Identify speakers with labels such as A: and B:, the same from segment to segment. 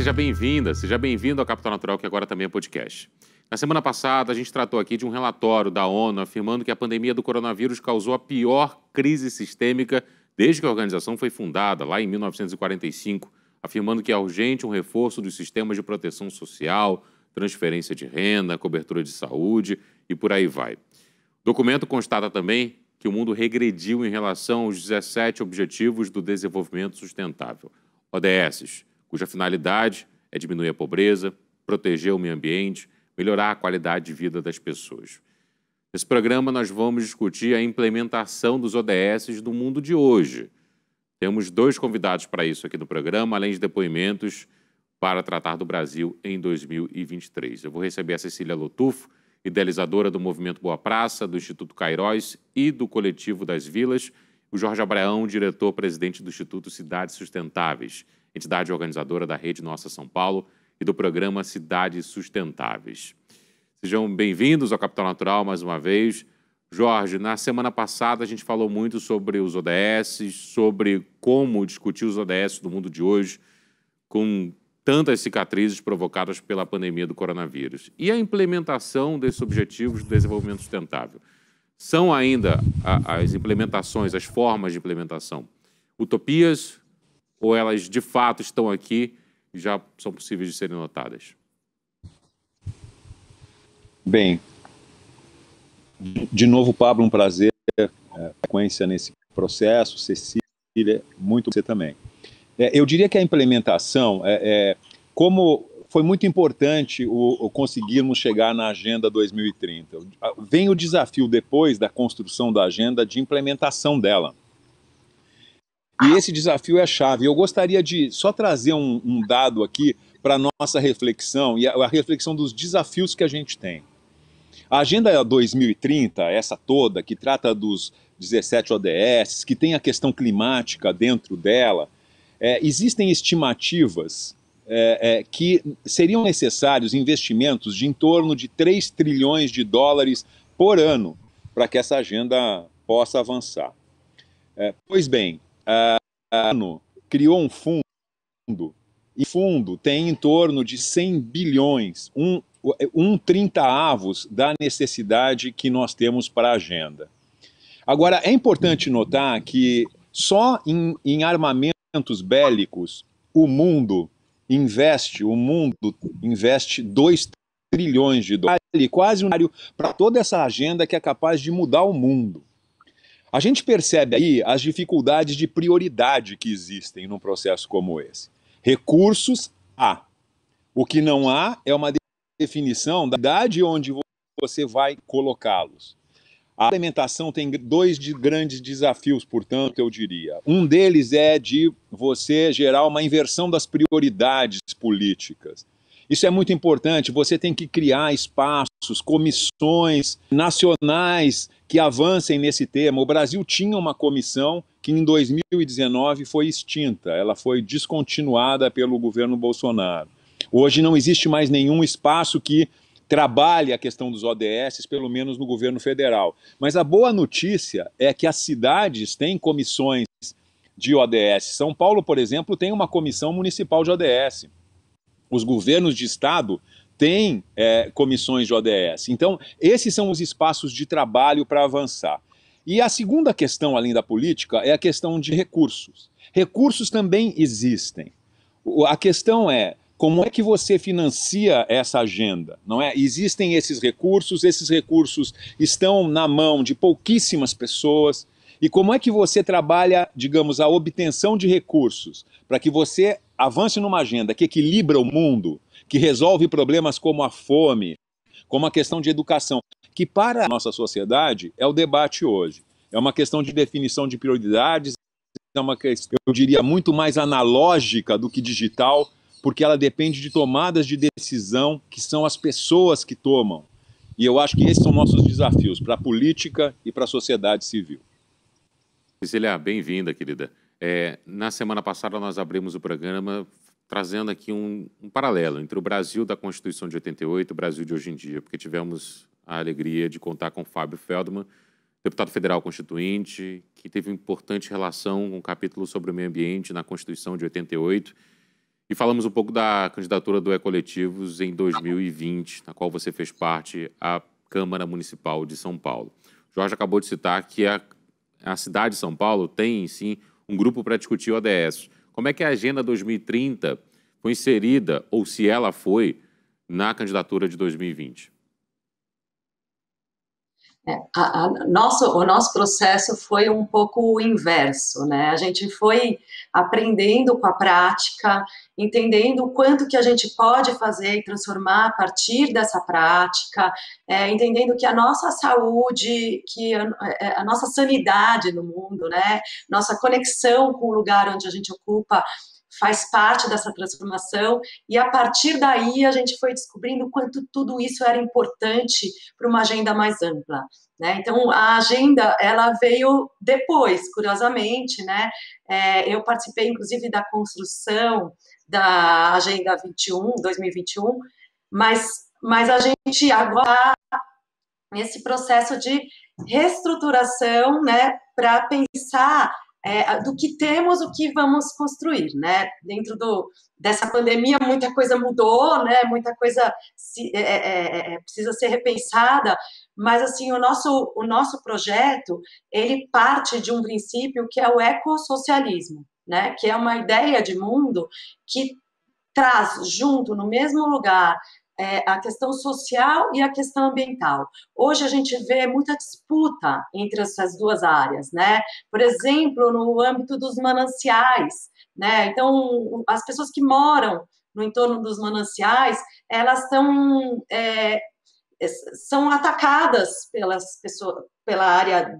A: seja bem-vinda, seja bem-vindo ao Capital Natural, que agora também é podcast. Na semana passada, a gente tratou aqui de um relatório da ONU afirmando que a pandemia do coronavírus causou a pior crise sistêmica desde que a organização foi fundada, lá em 1945, afirmando que é urgente um reforço dos sistemas de proteção social, transferência de renda, cobertura de saúde e por aí vai. O documento constata também que o mundo regrediu em relação aos 17 Objetivos do Desenvolvimento Sustentável, ODS, cuja finalidade é diminuir a pobreza, proteger o meio ambiente, melhorar a qualidade de vida das pessoas. Nesse programa, nós vamos discutir a implementação dos ODS no mundo de hoje. Temos 2 convidados para isso aqui no programa, além de depoimentos para tratar do Brasil em 2023. Eu vou receber a Cecília Lotufo, idealizadora do Movimento Boa Praça, do Instituto Cairós e do Coletivo das Vilas, o Jorge Abraão, diretor-presidente do Instituto Cidades Sustentáveis, entidade organizadora da Rede Nossa São Paulo e do programa Cidades Sustentáveis. Sejam bem-vindos ao Capital Natural mais uma vez. Jorge, na semana passada a gente falou muito sobre os ODS, sobre como discutir os ODS do mundo de hoje, com tantas cicatrizes provocadas pela pandemia do coronavírus. E a implementação desses Objetivos de Desenvolvimento Sustentável? São ainda as implementações, as formas de implementação, utopias, ou elas de fato estão aqui e já são possíveis de serem notadas?
B: Bem, de novo, Pablo, um prazer, frequência nesse processo, Cecília, muito você também. Eu diria que a implementação, como foi muito importante conseguirmos chegar na Agenda 2030. Vem o desafio, depois da construção da agenda, de implementação dela. E esse desafio é a chave. Eu gostaria de só trazer um dado aqui para a nossa reflexão, e a reflexão dos desafios que a gente tem. A Agenda 2030, essa toda, que trata dos 17 ODS, que tem a questão climática dentro dela, existem estimativas que seriam necessários investimentos de em torno de 3 trilhões de dólares por ano para que essa agenda possa avançar. Pois bem, a ONU criou um fundo, e o fundo tem em torno de 100 bilhões, um 30avos da necessidade que nós temos para a agenda. Agora, é importante notar que só em armamentos bélicos o mundo investe 2 trilhões de dólares, quase para toda essa agenda que é capaz de mudar o mundo. A gente percebe aí as dificuldades de prioridade que existem num processo como esse. Recursos há. O que não há é uma definição da idade onde você vai colocá-los. A implementação tem 2 grandes desafios, portanto, eu diria. Um deles é de você gerar uma inversão das prioridades políticas. Isso é muito importante, você tem que criar espaços, comissões nacionais que avancem nesse tema. O Brasil tinha uma comissão que em 2019 foi extinta, ela foi descontinuada pelo governo Bolsonaro. Hoje não existe mais nenhum espaço que trabalhe a questão dos ODS, pelo menos no governo federal. Mas a boa notícia é que as cidades têm comissões de ODS. São Paulo, por exemplo, tem uma comissão municipal de ODS. Os governos de estado têm comissões de ODS. Então, esses são os espaços de trabalho para avançar. E a segunda questão, além da política, é a questão de recursos. Recursos também existem. A questão é, como é que você financia essa agenda? Não é? Existem esses recursos estão na mão de pouquíssimas pessoas. E como é que você trabalha, digamos, a obtenção de recursos para que você avance numa agenda que equilibra o mundo, que resolve problemas como a fome, como a questão de educação, que para a nossa sociedade é o debate hoje. É uma questão de definição de prioridades, é uma questão, eu diria, muito mais analógica do que digital, porque ela depende de tomadas de decisão que são as pessoas que tomam. E eu acho que esses são nossos desafios para a política e para a sociedade civil.
A: Cecília, bem-vinda, querida. Na semana passada nós abrimos o programa trazendo aqui um paralelo entre o Brasil da Constituição de 88 e o Brasil de hoje em dia, porque tivemos a alegria de contar com Fábio Feldman, deputado federal constituinte, que teve uma importante relação com o capítulo sobre o meio ambiente na Constituição de 88, E falamos um pouco da candidatura do E-Coletivos em 2020, na qual você fez parte à Câmara Municipal de São Paulo. Jorge acabou de citar que a cidade de São Paulo tem, sim, um grupo para discutir o ODS. Como é que a Agenda 2030 foi inserida, ou se ela foi, na candidatura de 2020?
C: O nosso processo foi um pouco o inverso, né? A gente foi aprendendo com a prática, entendendo o quanto que a gente pode fazer e transformar a partir dessa prática, entendendo que a nossa saúde, que a nossa sanidade no mundo, né? Nossa conexão com o lugar onde a gente ocupa faz parte dessa transformação, e a partir daí a gente foi descobrindo o quanto tudo isso era importante para uma agenda mais ampla, né? Então, a agenda, ela veio depois, curiosamente, né? Eu participei, inclusive, da construção da Agenda 2021, mas a gente agora está nesse processo de reestruturação, né, para pensar do que temos, o que vamos construir, né? Dentro dessa pandemia, muita coisa mudou, né? Muita coisa precisa ser repensada, mas assim, o nosso projeto, ele parte de um princípio que é o ecossocialismo, né? Que é uma ideia de mundo que traz junto, no mesmo lugar, a questão social e a questão ambiental. Hoje a gente vê muita disputa entre essas duas áreas, né? Por exemplo, no âmbito dos mananciais, né? Então, as pessoas que moram no entorno dos mananciais, elas são atacadas pela área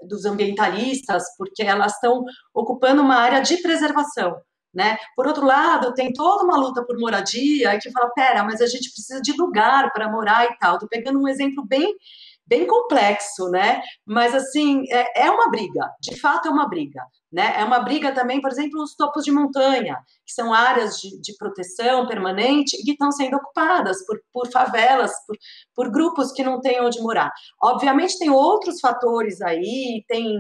C: dos ambientalistas, porque elas estão ocupando uma área de preservação, né? Por outro lado, tem toda uma luta por moradia, que fala, pera, mas a gente precisa de lugar para morar e tal. Estou pegando um exemplo bem complexo, né? Mas, assim, é uma briga, de fato é uma briga, né? É uma briga também, por exemplo, nos topos de montanha, que são áreas de proteção permanente e que estão sendo ocupadas por favelas, por grupos que não têm onde morar. Obviamente tem outros fatores aí, tem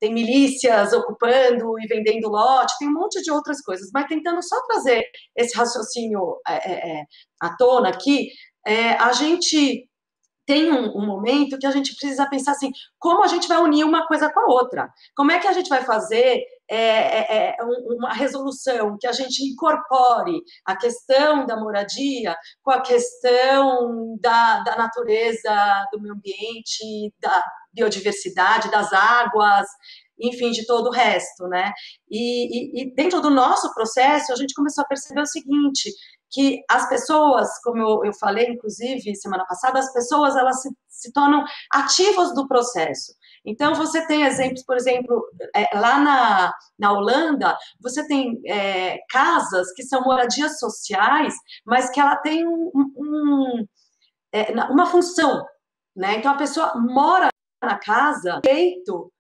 C: milícias ocupando e vendendo lote, tem um monte de outras coisas, mas tentando só trazer esse raciocínio à tona aqui, a gente tem um momento que a gente precisa pensar assim, como a gente vai unir uma coisa com a outra? Como é que a gente vai fazer uma resolução que a gente incorpore a questão da moradia com a questão da natureza, do meio ambiente, da biodiversidade, das águas, enfim, de todo o resto, né? E dentro do nosso processo, a gente começou a perceber o seguinte, que as pessoas, como eu falei, inclusive, semana passada, as pessoas, elas se tornam ativas do processo. Então, você tem exemplos, por exemplo, lá na Holanda, você tem casas que são moradias sociais, mas que ela tem uma função, né? Então, a pessoa mora na casa feito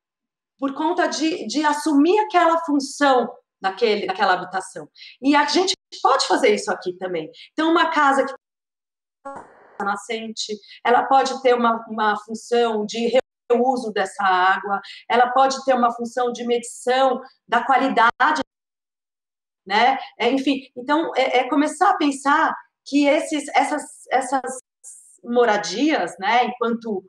C: por conta de assumir aquela função naquela habitação. E a gente pode fazer isso aqui também. Então, uma casa que está nascente, ela pode ter uma função de reuso dessa água, ela pode ter uma função de medição da qualidade, né? Enfim, então, começar a pensar que essas moradias, né, enquanto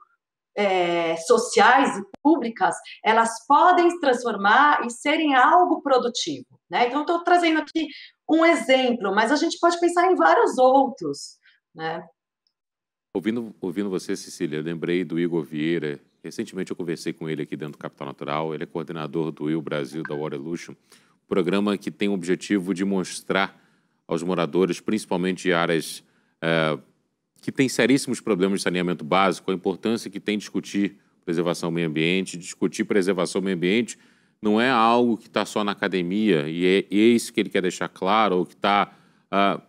C: sociais e públicas, elas podem se transformar e serem algo produtivo, né? Então, estou trazendo aqui um exemplo, mas a gente pode pensar em vários outros, né?
A: Ouvindo você, Cecília, eu lembrei do Igor Vieira. Recentemente eu conversei com ele aqui dentro do Capital Natural. Ele é coordenador do Will Brasil, da Waterlution, programa que tem o objetivo de mostrar aos moradores, principalmente de áreas que têm seríssimos problemas de saneamento básico, a importância que tem discutir preservação do meio ambiente. Discutir preservação do meio ambiente não é algo que está só na academia, e é isso que ele quer deixar claro, ou que está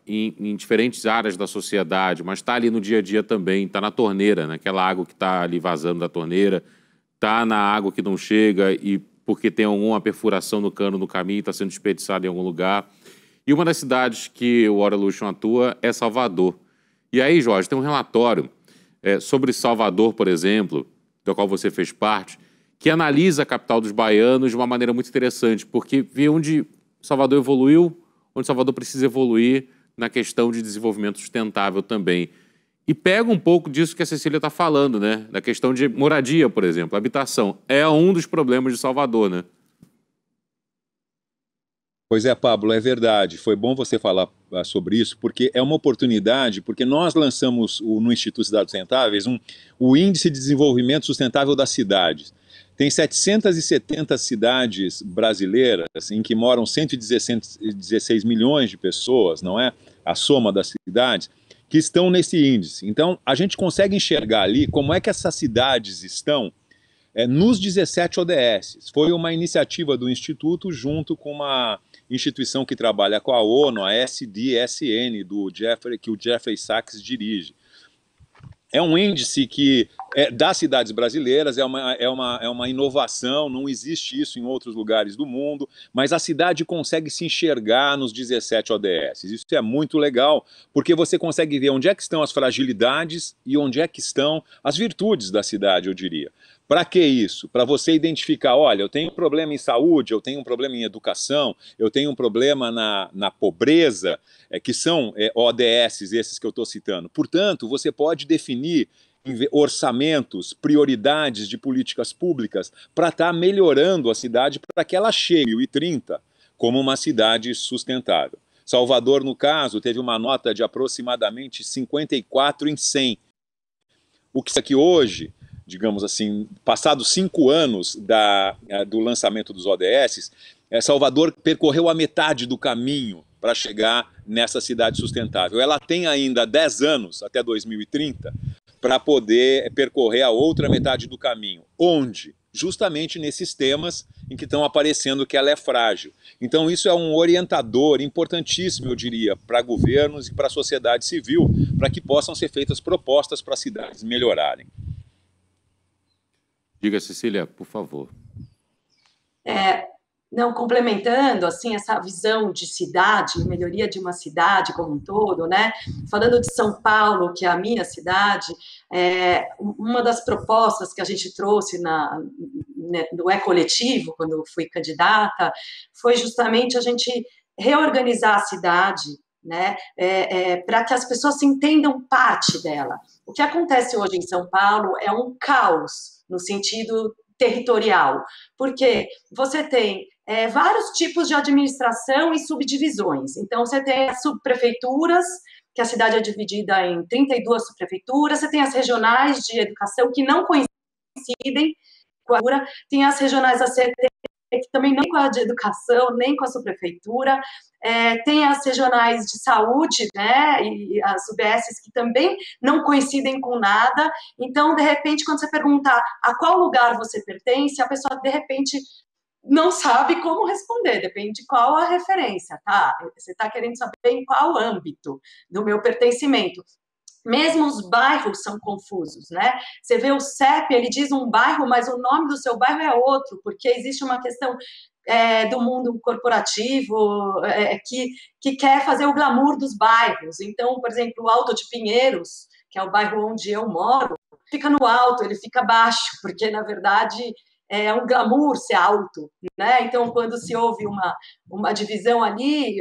A: em diferentes áreas da sociedade, mas está ali no dia a dia também, está na torneira, naquela água que está ali vazando da torneira, está na água que não chega e porque tem alguma perfuração no cano no caminho, está sendo desperdiçado em algum lugar. E uma das cidades que o Waterlution atua é Salvador. E aí, Jorge, tem um relatório sobre Salvador, por exemplo, do qual você fez parte, que analisa a capital dos baianos de uma maneira muito interessante, porque vê onde Salvador evoluiu, onde Salvador precisa evoluir na questão de desenvolvimento sustentável também. E pega um pouco disso que a Cecília está falando, né? Da questão de moradia, por exemplo, habitação. É um dos problemas de Salvador, né?
B: Pois é, Pablo, é verdade. Foi bom você falar sobre isso, porque é uma oportunidade, porque nós lançamos no Instituto Cidades Sustentáveis o Índice de Desenvolvimento Sustentável das Cidades. Tem 770 cidades brasileiras em que moram 116 milhões de pessoas, não é? A soma das cidades, que estão nesse índice. Então, a gente consegue enxergar ali como é que essas cidades estão nos 17 ODS. Foi uma iniciativa do Instituto junto com uma instituição que trabalha com a ONU, a SDSN, que o Jeffrey Sachs dirige. É um índice que das cidades brasileiras, é uma inovação, não existe isso em outros lugares do mundo, mas a cidade consegue se enxergar nos 17 ODS. Isso é muito legal, porque você consegue ver onde é que estão as fragilidades e onde é que estão as virtudes da cidade, eu diria. Para que isso? Para você identificar, olha, eu tenho um problema em saúde, eu tenho um problema em educação, eu tenho um problema na pobreza, que são ODS esses que eu estou citando. Portanto, você pode definir orçamentos, prioridades de políticas públicas para estar melhorando a cidade para que ela chegue em 2030 como uma cidade sustentável. Salvador, no caso, teve uma nota de aproximadamente 54 em 100. O que isso aqui hoje, digamos assim, passados 5 anos do lançamento dos ODS, Salvador percorreu a metade do caminho para chegar nessa cidade sustentável. Ela tem ainda 10 anos, até 2030, para poder percorrer a outra metade do caminho. Onde? Justamente nesses temas em que estão aparecendo que ela é frágil. Então isso é um orientador importantíssimo, eu diria, para governos e para a sociedade civil, para que possam ser feitas propostas para as cidades melhorarem.
A: Diga, Cecília, por favor.
C: Não, complementando, assim, essa visão de cidade, melhoria de uma cidade como um todo, né? Falando de São Paulo, que é a minha cidade, uma das propostas que a gente trouxe no E-Coletivo, quando eu fui candidata, foi justamente a gente reorganizar a cidade, né? Para que as pessoas se entendam parte dela. O que acontece hoje em São Paulo é um caos, no sentido territorial, porque você tem vários tipos de administração e subdivisões. Então, você tem as subprefeituras, que a cidade é dividida em 32 subprefeituras, você tem as regionais de educação, que não coincidem com a prefeitura, tem as regionais da CT, que também nem com a de educação, nem com a subprefeitura, tem as regionais de saúde, né, e as UBSs que também não coincidem com nada. Então, de repente, quando você perguntar a qual lugar você pertence, a pessoa, de repente, não sabe como responder, depende de qual a referência, tá? Você está querendo saber em qual âmbito do meu pertencimento. Mesmo os bairros são confusos, né? Você vê o CEP, ele diz um bairro, mas o nome do seu bairro é outro, porque existe uma questão do mundo corporativo que quer fazer o glamour dos bairros. Então, por exemplo, o Alto de Pinheiros, que é o bairro onde eu moro, fica no alto, ele fica baixo, porque, na verdade, é um glamour ser alto, né? Então, quando se houve uma divisão ali,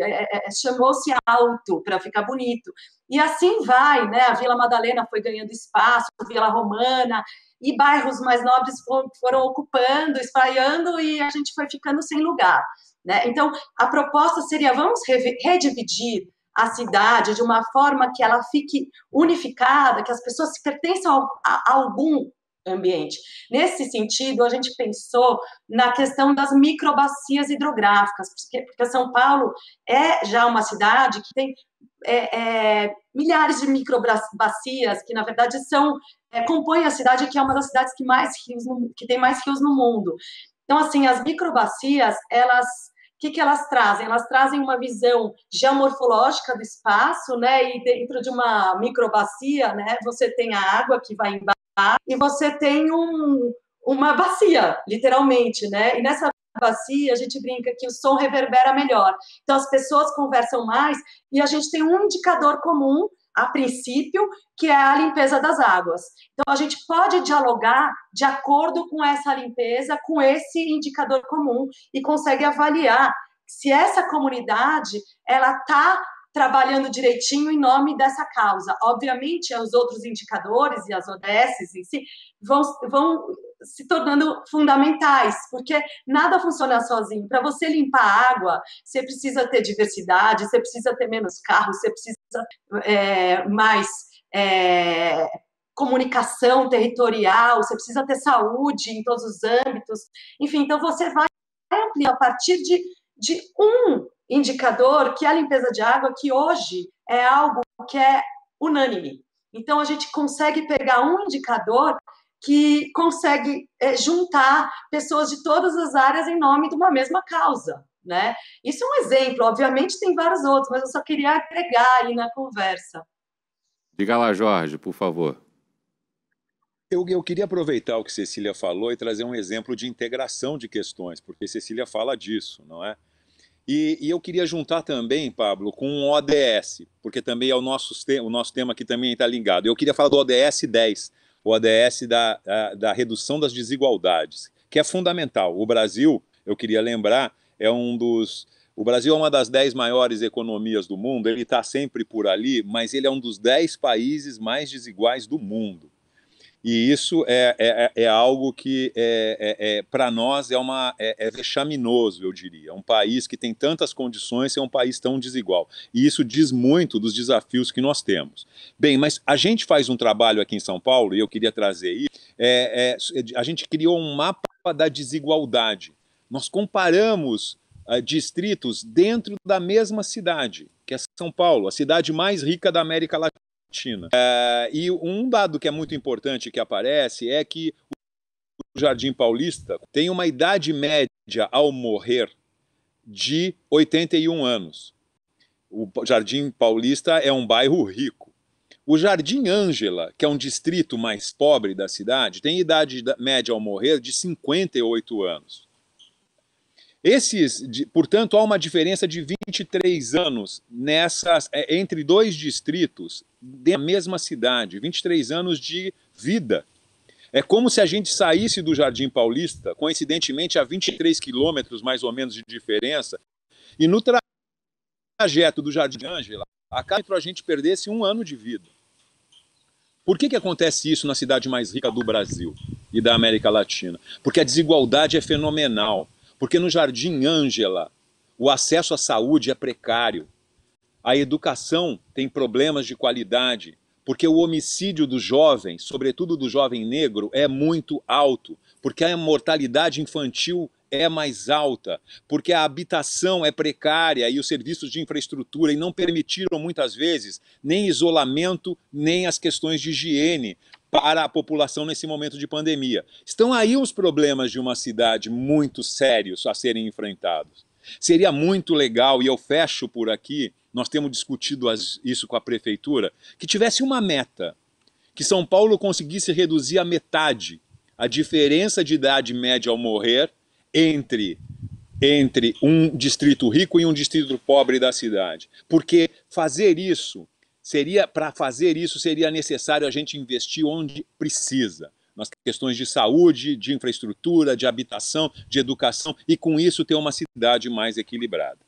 C: chamou-se alto para ficar bonito. E assim vai, né? A Vila Madalena foi ganhando espaço, a Vila Romana, e bairros mais nobres foram ocupando, espraiando, e a gente foi ficando sem lugar, né? Então, a proposta seria, vamos redividir a cidade de uma forma que ela fique unificada, que as pessoas se pertençam a algum ambiente. Nesse sentido, a gente pensou na questão das microbacias hidrográficas, porque São Paulo é já uma cidade que tem milhares de microbacias que, na verdade, compõem a cidade, que é uma das cidades que tem mais rios no mundo. Então, assim, as microbacias, o que elas trazem? Elas trazem uma visão geomorfológica do espaço, né? E dentro de uma microbacia, né, você tem a água que vai embaixo e você tem uma bacia, literalmente, né? E nessa bacia a gente brinca que o som reverbera melhor. Então as pessoas conversam mais e a gente tem um indicador comum, a princípio, que é a limpeza das águas. Então a gente pode dialogar de acordo com essa limpeza, com esse indicador comum e consegue avaliar se essa comunidade ela está trabalhando direitinho em nome dessa causa. Obviamente, os outros indicadores e as ODSs em si vão se tornando fundamentais, porque nada funciona sozinho. Para você limpar a água, você precisa ter diversidade, você precisa ter menos carros, você precisa mais comunicação territorial, você precisa ter saúde em todos os âmbitos. Enfim, então você vai ampliar a partir de um indicador, que é a limpeza de água, que hoje é algo que é unânime. Então, a gente consegue pegar um indicador que consegue juntar pessoas de todas as áreas em nome de uma mesma causa, né? Isso é um exemplo, obviamente tem vários outros, mas eu só queria agregar aí na conversa.
A: Diga lá, Jorge, por favor.
B: Eu queria aproveitar o que Cecília falou e trazer um exemplo de integração de questões, porque Cecília fala disso, não é? E eu queria juntar também, Pablo, com um ODS, porque também é o nosso tema aqui também está ligado. Eu queria falar do ODS 10, o ODS da redução das desigualdades, que é fundamental. O Brasil, eu queria lembrar, o Brasil é uma das 10 maiores economias do mundo, ele está sempre por ali, mas ele é um dos 10 países mais desiguais do mundo. E isso é algo que, para nós, é vexaminoso, eu diria. Um país que tem tantas condições ser um país tão desigual. E isso diz muito dos desafios que nós temos. Bem, mas a gente faz um trabalho aqui em São Paulo, e eu queria trazer isso, a gente criou um mapa da desigualdade. Nós comparamos distritos dentro da mesma cidade, que é São Paulo, a cidade mais rica da América Latina. E um dado que é muito importante que aparece é que o Jardim Paulista tem uma idade média ao morrer de 81 anos. O Jardim Paulista é um bairro rico. O Jardim Ângela, que é um distrito mais pobre da cidade, tem idade média ao morrer de 58 anos. Portanto, há uma diferença de 23 anos entre dois distritos da mesma cidade, 23 anos de vida. É como se a gente saísse do Jardim Paulista, coincidentemente a 23 quilômetros mais ou menos de diferença, e no trajeto do Jardim Ângela, a gente perdesse 1 ano de vida. Por que acontece isso na cidade mais rica do Brasil e da América Latina? Porque a desigualdade é fenomenal. Porque no Jardim Ângela, o acesso à saúde é precário, a educação tem problemas de qualidade, porque o homicídio do jovem, sobretudo do jovem negro, é muito alto, porque a mortalidade infantil é mais alta, porque a habitação é precária e os serviços de infraestrutura não permitiram muitas vezes nem isolamento, nem as questões de higiene para a população nesse momento de pandemia. Estão aí os problemas de uma cidade muito sérios a serem enfrentados. Seria muito legal, e eu fecho por aqui, nós temos discutido isso com a prefeitura, que tivesse uma meta, que São Paulo conseguisse reduzir a metade a diferença de idade média ao morrer entre um distrito rico e um distrito pobre da cidade. Porque para fazer isso seria necessário a gente investir onde precisa, nas questões de saúde, de infraestrutura, de habitação, de educação, e com isso ter uma cidade mais equilibrada.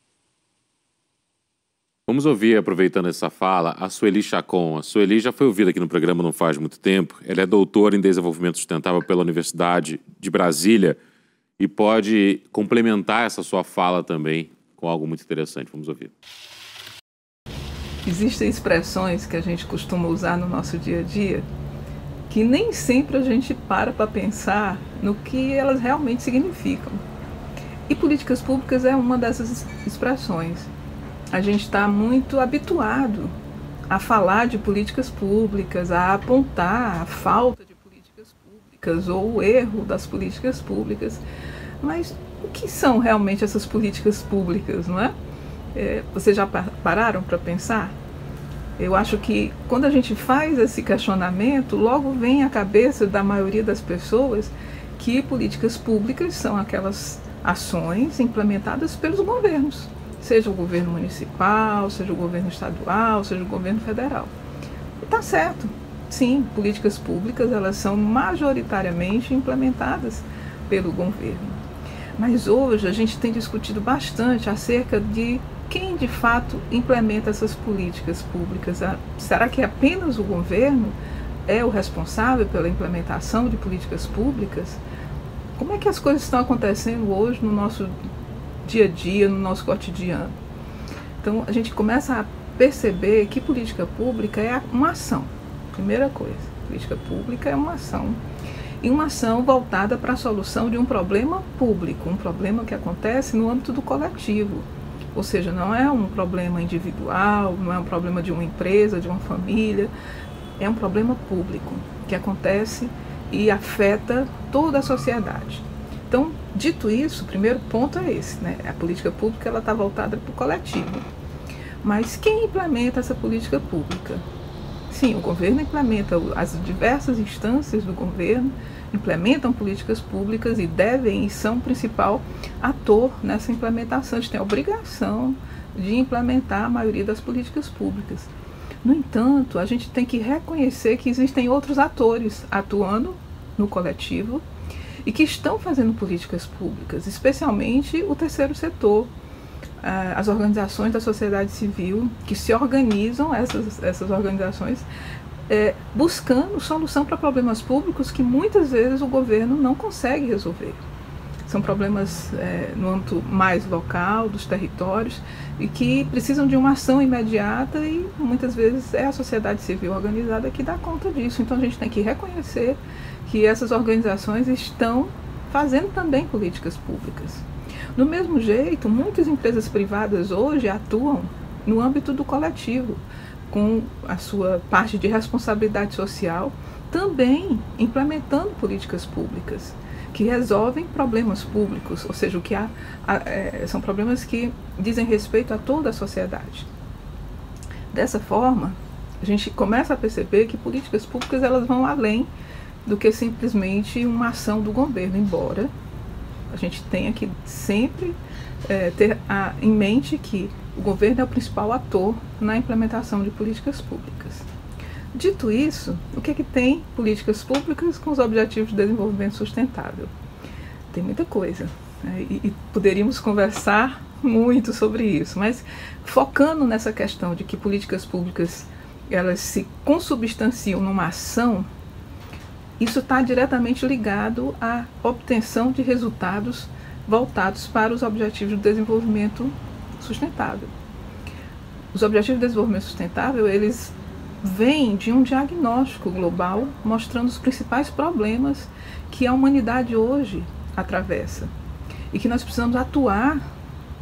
A: Vamos ouvir, aproveitando essa fala, a Sueli Chacon. A Sueli já foi ouvida aqui no programa não faz muito tempo. Ela é doutora em desenvolvimento sustentável pela Universidade de Brasília e pode complementar essa sua fala também com algo muito interessante. Vamos ouvir.
D: Existem expressões que a gente costuma usar no nosso dia a dia que nem sempre a gente para pensar no que elas realmente significam. E políticas públicas é uma dessas expressões. A gente está muito habituado a falar de políticas públicas, a apontar a falta de políticas públicas ou o erro das políticas públicas. Mas o que são realmente essas políticas públicas, não é? Vocês já pararam para pensar? Eu acho que quando a gente faz esse questionamento, logo vem à cabeça da maioria das pessoas que políticas públicas são aquelas ações implementadas pelos governos, seja o governo municipal, seja o governo estadual, seja o governo federal. E está certo, sim, políticas públicas elas são majoritariamente implementadas pelo governo. Mas hoje a gente tem discutido bastante acerca de quem de fato implementa essas políticas públicas. Será que apenas o governo é o responsável pela implementação de políticas públicas? Como é que as coisas estão acontecendo hoje no nosso dia a dia, no nosso cotidiano? Então a gente começa a perceber que política pública é uma ação. Primeira coisa, política pública é uma ação. E uma ação voltada para a solução de um problema público, um problema que acontece no âmbito do coletivo. Ou seja, não é um problema individual, não é um problema de uma empresa, de uma família, é um problema público que acontece e afeta toda a sociedade. Então, dito isso, o primeiro ponto é esse, né? A política pública está voltada para o coletivo. Mas quem implementa essa política pública? Sim, o governo implementa, as diversas instâncias do governo implementam políticas públicas e devem e são o principal ator nessa implementação. A gente tem a obrigação de implementar a maioria das políticas públicas. No entanto, a gente tem que reconhecer que existem outros atores atuando no coletivo e que estão fazendo políticas públicas, especialmente o terceiro setor, as organizações da sociedade civil que se organizam, essas organizações, buscando solução para problemas públicos que muitas vezes o governo não consegue resolver. São problemas no âmbito mais local, dos territórios, e que precisam de uma ação imediata e muitas vezes é a sociedade civil organizada que dá conta disso. Então a gente tem que reconhecer que essas organizações estão fazendo também políticas públicas. Do mesmo jeito, muitas empresas privadas hoje atuam no âmbito do coletivo, com a sua parte de responsabilidade social, também implementando políticas públicas que resolvem problemas públicos, ou seja, são problemas que dizem respeito a toda a sociedade. Dessa forma, a gente começa a perceber que políticas públicas elas vão além do que simplesmente uma ação do governo, embora a gente tenha que sempre ter em mente que o governo é o principal ator na implementação de políticas públicas. Dito isso, o que é que tem políticas públicas com os Objetivos de Desenvolvimento Sustentável? Tem muita coisa, né? E poderíamos conversar muito sobre isso, mas focando nessa questão de que políticas públicas elas se consubstanciam numa ação, isso está diretamente ligado à obtenção de resultados voltados para os Objetivos de Desenvolvimento Sustentável. Os Objetivos de Desenvolvimento Sustentável, eles vêm de um diagnóstico global mostrando os principais problemas que a humanidade hoje atravessa e que nós precisamos atuar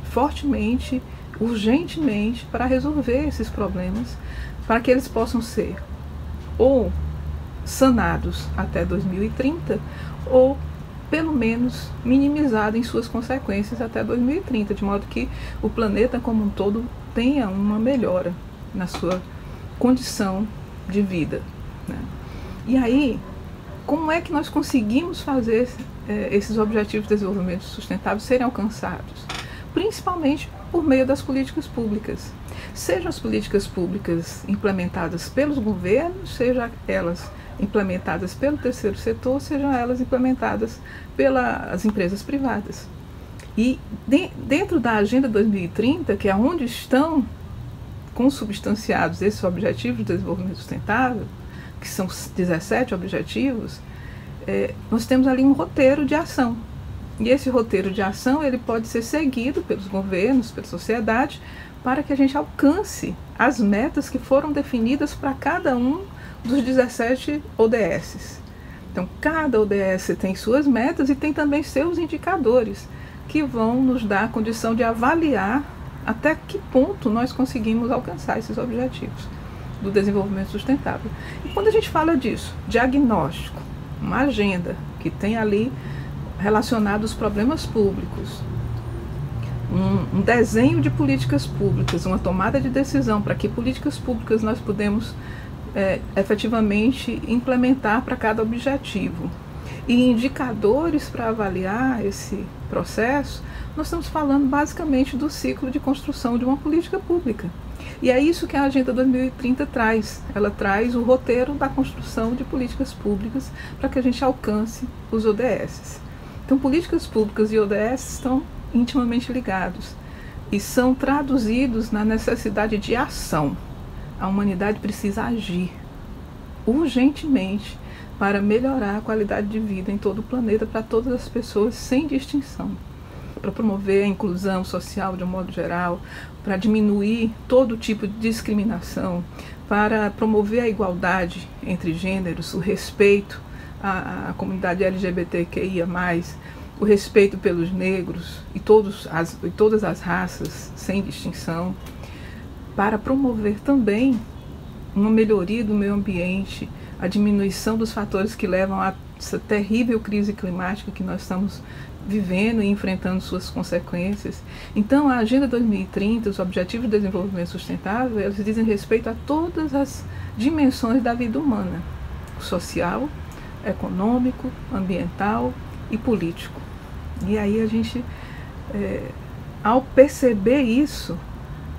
D: fortemente, urgentemente para resolver esses problemas, para que eles possam ser ou sanados até 2030 ou pelo menos minimizados em suas consequências até 2030, de modo que o planeta como um todo tenha uma melhora na sua condição de vida, né? E aí, como é que nós conseguimos fazer esses Objetivos de Desenvolvimento Sustentável serem alcançados? Principalmente por meio das políticas públicas. Sejam as políticas públicas implementadas pelos governos, sejam elas implementadas pelo terceiro setor, sejam elas implementadas pelas empresas privadas. E dentro da Agenda 2030, que é onde estão consubstanciados esses Objetivos de Desenvolvimento Sustentável, que são 17 objetivos, nós temos ali um roteiro de ação. E esse roteiro de ação ele pode ser seguido pelos governos, pela sociedade, para que a gente alcance as metas que foram definidas para cada um dos 17 ODSs. Então, cada ODS tem suas metas e tem também seus indicadores, que vão nos dar a condição de avaliar até que ponto nós conseguimos alcançar esses objetivos do desenvolvimento sustentável. E quando a gente fala disso, diagnóstico, uma agenda que tem ali relacionado os problemas públicos, um desenho de políticas públicas, uma tomada de decisão para que políticas públicas nós podemos efetivamente implementar para cada objetivo e indicadores para avaliar esse processo, nós estamos falando basicamente do ciclo de construção de uma política pública. E é isso que a Agenda 2030 traz. Ela traz o roteiro da construção de políticas públicas para que a gente alcance os ODSs. Então, políticas públicas e ODS estão intimamente ligados e são traduzidos na necessidade de ação. A humanidade precisa agir urgentemente para melhorar a qualidade de vida em todo o planeta para todas as pessoas sem distinção, para promover a inclusão social de um modo geral, para diminuir todo tipo de discriminação, para promover a igualdade entre gêneros, o respeito à comunidade LGBTQIA+, o respeito pelos negros e todas as raças, sem distinção, para promover também uma melhoria do meio ambiente, a diminuição dos fatores que levam a essa terrível crise climática que nós estamos vivendo e enfrentando suas consequências. Então, a Agenda 2030, os Objetivos de Desenvolvimento Sustentável, eles dizem respeito a todas as dimensões da vida humana, social, econômico, ambiental e político. E aí a gente, ao perceber isso,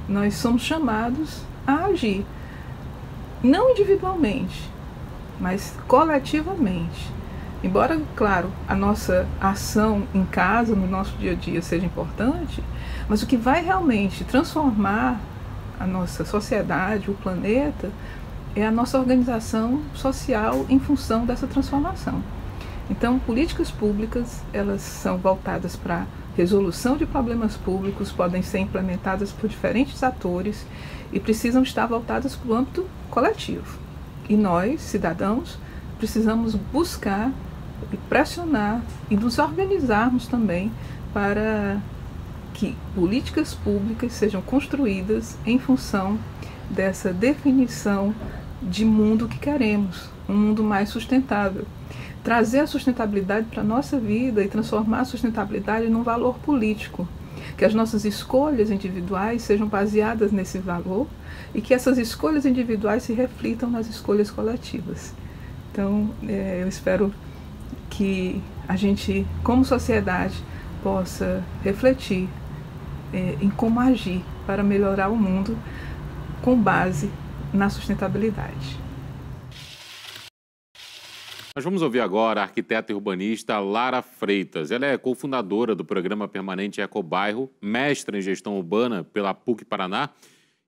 D: nós somos chamados a agir, não individualmente, mas coletivamente. Embora, claro, a nossa ação em casa, no nosso dia a dia, seja importante, mas o que vai realmente transformar a nossa sociedade, o planeta, é a nossa organização social em função dessa transformação. Então, políticas públicas, elas são voltadas para resolução de problemas públicos, podem ser implementadas por diferentes atores e precisam estar voltadas para o âmbito coletivo. E nós, cidadãos, precisamos buscar e pressionar e nos organizarmos também para que políticas públicas sejam construídas em função dessa definição de mundo que queremos, um mundo mais sustentável. Trazer a sustentabilidade para a nossa vida e transformar a sustentabilidade num valor político, que as nossas escolhas individuais sejam baseadas nesse valor e que essas escolhas individuais se reflitam nas escolhas coletivas. Então, eu espero que a gente, como sociedade, possa refletir em como agir para melhorar o mundo com base na sustentabilidade.
A: Nós vamos ouvir agora a arquiteta e urbanista Lara Freitas. Ela é cofundadora do programa permanente Ecobairro, mestra em gestão urbana pela PUC-Paraná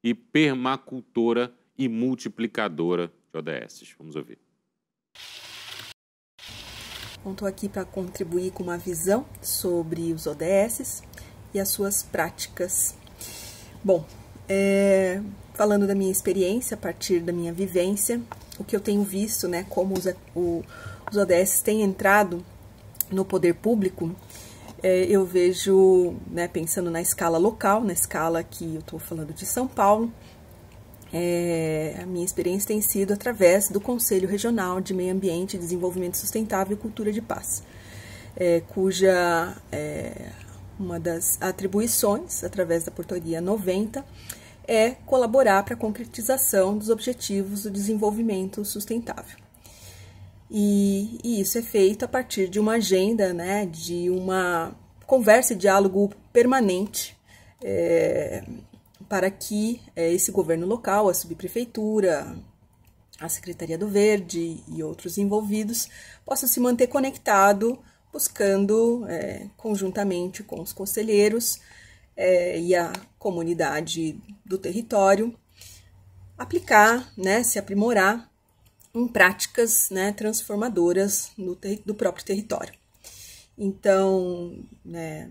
A: e permacultora e multiplicadora de ODS. Vamos ouvir.
E: Estou aqui para contribuir com uma visão sobre os ODS e as suas práticas. Bom, falando da minha experiência, a partir da minha vivência, o que eu tenho visto, né, como os ODS têm entrado no poder público, eu vejo, né, pensando na escala local, na escala que eu estou falando de São Paulo, a minha experiência tem sido através do Conselho Regional de Meio Ambiente, Desenvolvimento Sustentável e Cultura de Paz, cuja uma das atribuições, através da Portaria 90, é colaborar para a concretização dos objetivos do desenvolvimento sustentável. E isso é feito a partir de uma agenda, né, de uma conversa e diálogo permanente para que esse governo local, a subprefeitura, a Secretaria do Verde e outros envolvidos possam se manter conectado, buscando conjuntamente com os conselheiros e a comunidade do território aplicar, né, se aprimorar em práticas, né, transformadoras do próprio território. Então, né,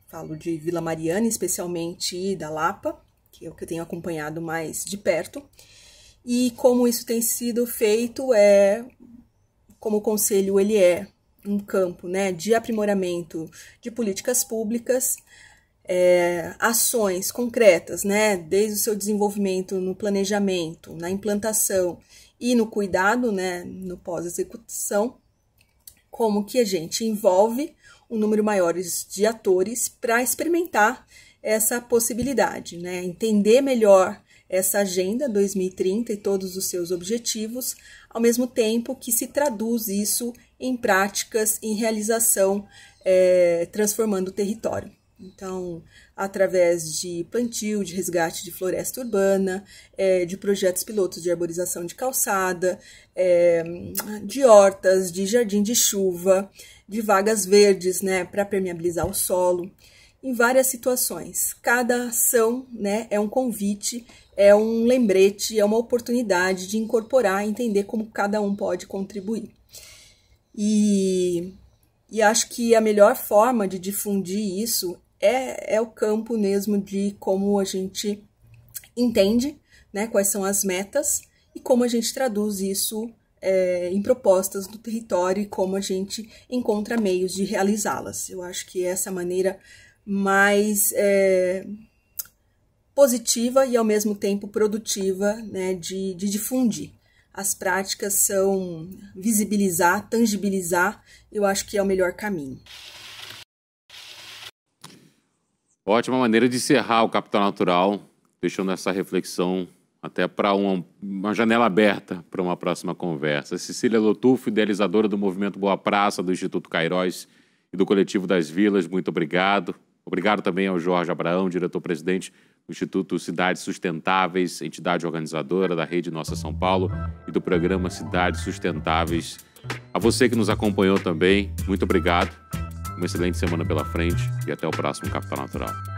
E: falo de Vila Mariana, especialmente da Lapa, que é o que eu tenho acompanhado mais de perto, e como isso tem sido feito como o Conselho ele é um campo, né, de aprimoramento de políticas públicas, ações concretas, né, desde o seu desenvolvimento no planejamento, na implantação e no cuidado, né, no pós-execução, como que a gente envolve um número maior de atores para experimentar essa possibilidade, né, entender melhor essa Agenda 2030 e todos os seus objetivos, ao mesmo tempo que se traduz isso em práticas, em realização, transformando o território. Então, através de plantio, de resgate de floresta urbana, de projetos pilotos de arborização de calçada, de hortas, de jardim de chuva, de vagas verdes, né, para permeabilizar o solo, em várias situações. Cada ação, né, é um convite, é um lembrete, é uma oportunidade de incorporar, entender como cada um pode contribuir. E acho que a melhor forma de difundir isso é o campo mesmo de como a gente entende, né, quais são as metas e como a gente traduz isso em propostas do território e como a gente encontra meios de realizá-las. Eu acho que essa maneira mais positiva e ao mesmo tempo produtiva, né, de difundir. As práticas são visibilizar, tangibilizar, eu acho que é o melhor caminho.
A: Ótima maneira de encerrar o Capital Natural, deixando essa reflexão até para uma janela aberta para uma próxima conversa. Cecília Lotufo, idealizadora do Movimento Boa Praça, do Instituto Cairós e do Coletivo das Vilas, muito obrigado. Obrigado também ao Jorge Abraão, diretor-presidente do Instituto Cidades Sustentáveis, entidade organizadora da Rede Nossa São Paulo e do programa Cidades Sustentáveis. A você que nos acompanhou também, muito obrigado. Uma excelente semana pela frente e até o próximo Capital Natural.